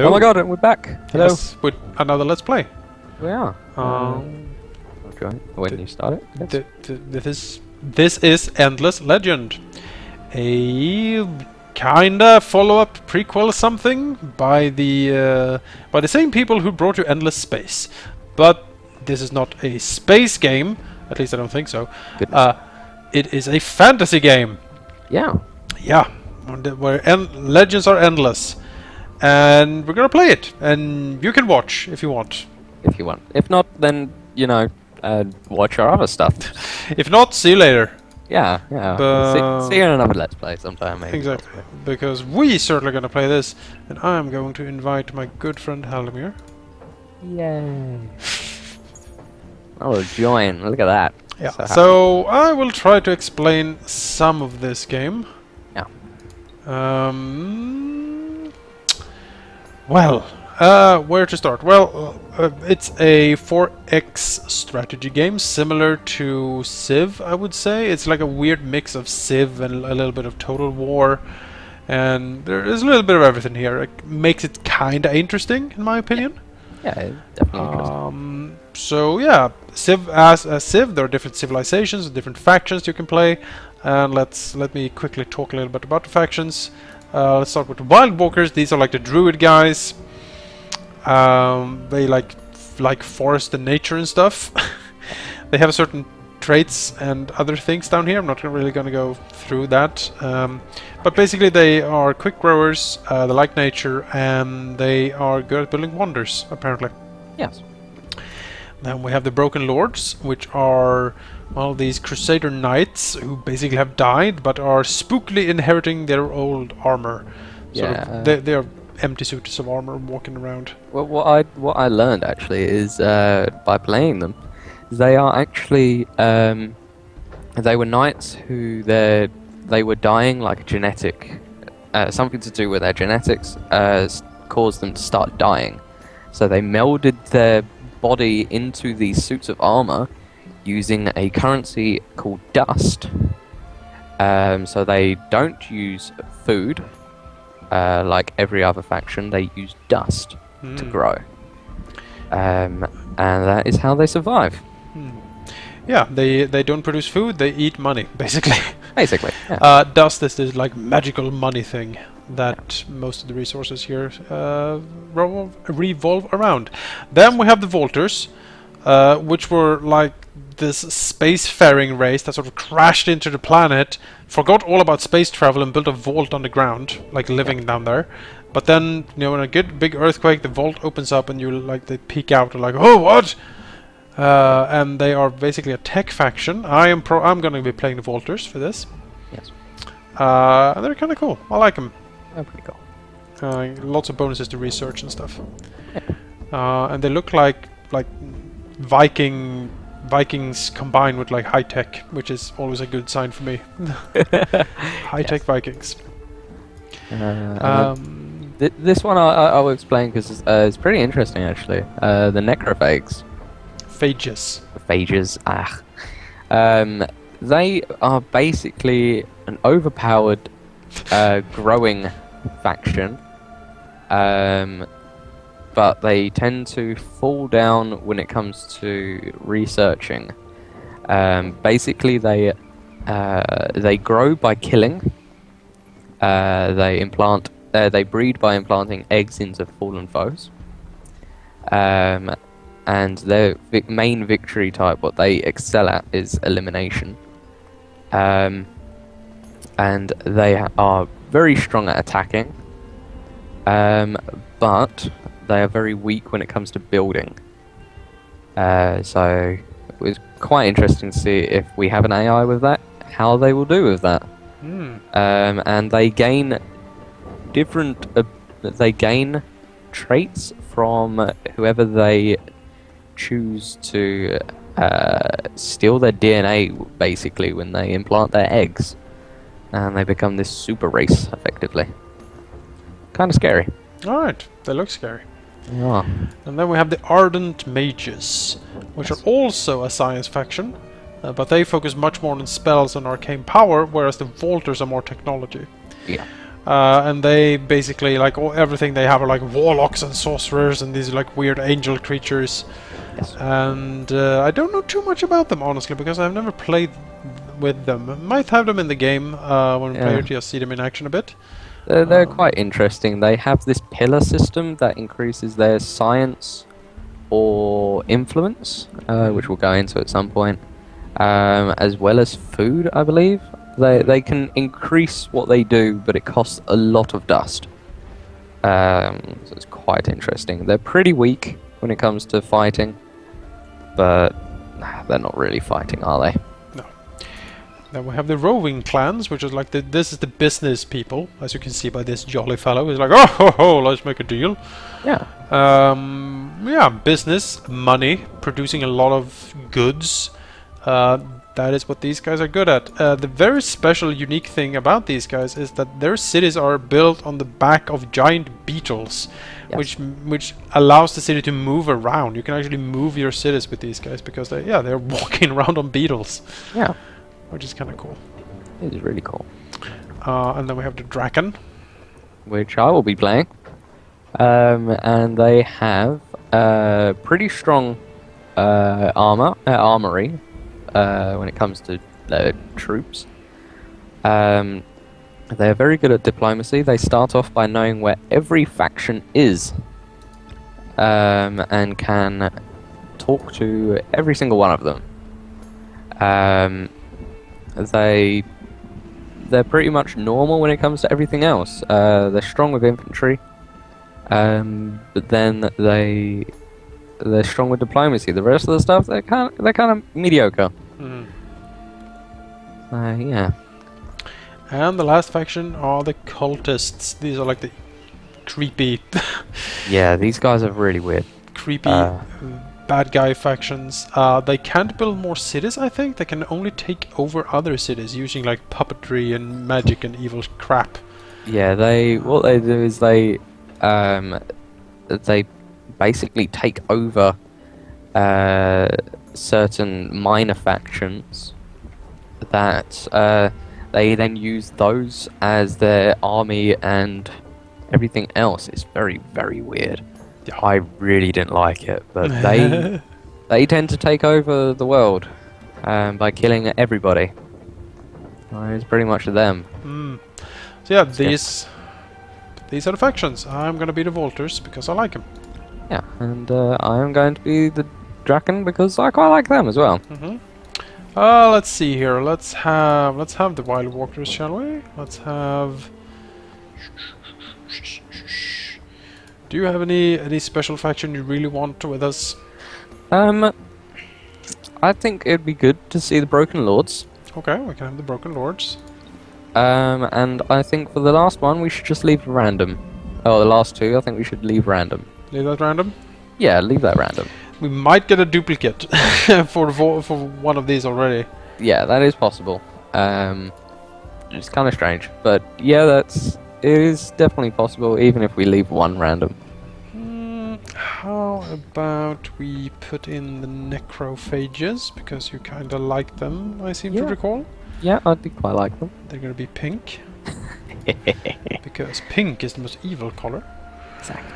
Hello. Oh my god, we're back. Hello. Yes, with another Let's Play. We are. Okay. When you start it. This is Endless Legend, a kinda follow-up prequel something by the same people who brought you Endless Space, but this is not a space game. At least I don't think so. It is a fantasy game. Yeah. Yeah, where legends are endless, and we're gonna play it, and you can watch if you want. If you want. If not, then you know, watch our other stuff. If not, see you later. Yeah, yeah. See you in another Let's Play sometime, maybe. Exactly, because we certainly gonna play this, and I'm going to invite my good friend Halldamir. Yay! Oh, join! Look at that. Yeah. So I will try to explain some of this game. Yeah. Well, where to start? Well, it's a 4X strategy game, similar to Civ, I would say. It's like a weird mix of Civ and a little bit of Total War, and there is a little bit of everything here. It makes it kinda interesting, in my opinion. Yeah, definitely interesting. So yeah, Civ as a Civ, there are different civilizations, different factions you can play, and let me quickly talk a little bit about the factions. Let's start with the Wild Walkers. These are like the druid guys. They like forest and nature and stuff. They have certain traits and other things down here. I'm not really going to go through that. But basically they are quick growers, they like nature, and they are good at building wonders, apparently. Yes. Then we have the Broken Lords, which are, well, these Crusader Knights who basically have died, but are spookily inheriting their old armor. Yeah. They are empty suits of armor walking around. Well, what I learned actually is by playing them, they are actually they were knights who they were dying like a genetic something to do with their genetics caused them to start dying. So they melded their body into these suits of armor using a currency called dust. So they don't use food like every other faction. They use dust to grow, and that is how they survive. Yeah, they don't produce food, they eat money, basically. Basically, yeah. Dust is this like magical money thing that most of the resources here revolve around. Then we have the Volters, which were like this spacefaring race that sort of crashed into the planet, forgot all about space travel and built a vault on the ground, like living down there. But then, you know, in a good big earthquake, the vault opens up and they peek out and like, oh, what? And they are basically a tech faction. I'm going to be playing the Volters for this. Yes. And they're kind of cool. I like them. They're pretty cool. Lots of bonuses to research and stuff. Yeah. And they look like Vikings combined with like high tech, which is always a good sign for me. High tech Vikings. This one I will explain because it's pretty interesting actually. The necrophages. Phages. They are basically an overpowered growing faction, but they tend to fall down when it comes to researching. Basically, they grow by killing. They breed by implanting eggs into fallen foes. And their main victory type, what they excel at, is elimination. And they are very strong at attacking, but they are very weak when it comes to building. So it was quite interesting to see if we have an AI with that, how they will do with that. And they gain they gain traits from whoever they choose to steal their DNA, basically, when they implant their eggs, and they become this super race effectively. Kind of scary. Alright, they look scary. Yeah. And then we have the Ardent Mages, which are also a science faction, but they focus much more on spells and arcane power, whereas the Volters are more technology. Yeah. And they basically, like, everything they have are like warlocks and sorcerers and these like weird angel creatures. Yes. And I don't know too much about them, honestly, because I've never played with them. I might have them in the game when we play it, to see them in action a bit. They're quite interesting. They have this pillar system that increases their science or influence, which we'll go into at some point, as well as food, I believe. They can increase what they do, but it costs a lot of dust. So it's quite interesting. They're pretty weak when it comes to fighting, but they're not really fighting, are they? No. Then we have the roving clans, which is like this is the business people, as you can see by this jolly fellow. He's like, oh ho ho, let's make a deal. Yeah. Yeah, business, money, producing a lot of goods. That is what these guys are good at. The very special, unique thing about these guys is that their cities are built on the back of giant beetles, yes. which allows the city to move around. You can actually move your cities with these guys because they're walking around on beetles. Yeah, which is kind of cool. It is really cool. And then we have the Drakken, which I will be playing. And they have pretty strong armory. When it comes to troops. They're very good at diplomacy. They start off by knowing where every faction is, and can talk to every single one of them. They're pretty much normal when it comes to everything else. They're strong with infantry, but then they're strong with diplomacy. The rest of the stuff, they're kind of mediocre. Mm. Yeah. And the last faction are the cultists. These are like the creepy... yeah, these guys are really weird. Creepy bad guy factions. They can't build more cities, I think. They can only take over other cities using like puppetry and magic and evil crap. Yeah, what they do is they basically take over certain minor factions that they then use those as their army and everything else. It's very, very weird. Yeah. I really didn't like it, but they tend to take over the world by killing everybody. It's pretty much them. So yeah, these are the factions. I'm gonna be the Volters because I like them. Yeah, and I am going to be the Drakken because I quite like them as well. Mm-hmm. Let's see here. Let's have the Wild Walkers, shall we? Let's have. Do you have any special faction you really want with us? I think it'd be good to see the Broken Lords. Okay, we can have the Broken Lords. And I think for the last one we should just leave random. Oh, the last two, I think we should leave random. Leave that random? Yeah, leave that random. We might get a duplicate for one of these already. Yeah, that is possible. It's kind of strange, but yeah, it is definitely possible, even if we leave one random. How about we put in the necrophages, because you kind of like them, I seem to recall. Yeah, I do quite like them. They're gonna be pink. Because pink is the most evil color. Exactly.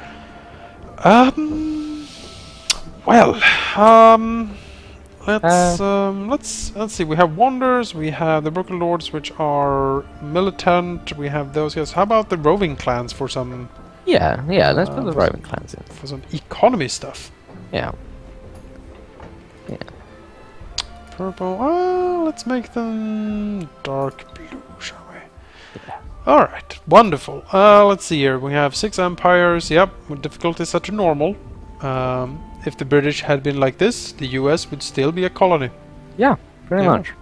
Let's see. We have Wonders, we have the Broken Lords, which are militant. We have those guys. How about the roving clans for some? Yeah. Let's put the roving clans in for some economy stuff. Yeah. Purple. Let's make them dark blue, shall we? Yeah. All right. Wonderful. Let's see here. We have 6 empires. Yep. With difficulty set to normal. If the British had been like this, the US would still be a colony. Yeah, pretty much.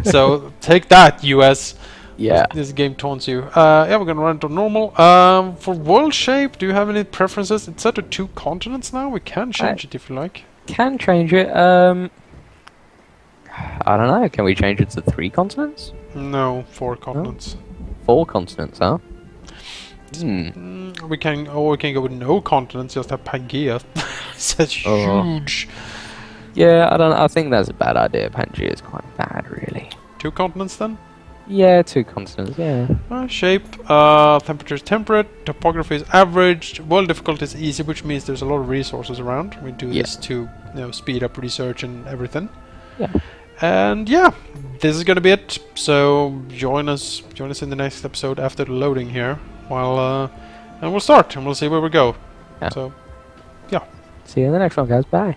So take that, US. Yeah. This game taunts you. Yeah, we're gonna run to normal. For world shape, do you have any preferences? It's set to 2 continents now. We can change it if you like. Can change it. I don't know. Can we change it to 3 continents? No, 4 continents. No? 4 continents, huh? We can go with no continents, just have Pangea. Such huge. Yeah, I think that's a bad idea. Pangea is quite bad, really. 2 continents then? Yeah, 2 continents. Yeah. Shape, temperature is temperate, topography is average, world difficulty is easy, which means there's a lot of resources around. We do this to speed up research and everything. Yeah. And yeah, this is gonna be it. So join us in the next episode after the loading here. And we'll start and we'll see where we go. Yeah. So yeah. See you in the next one, guys. Bye.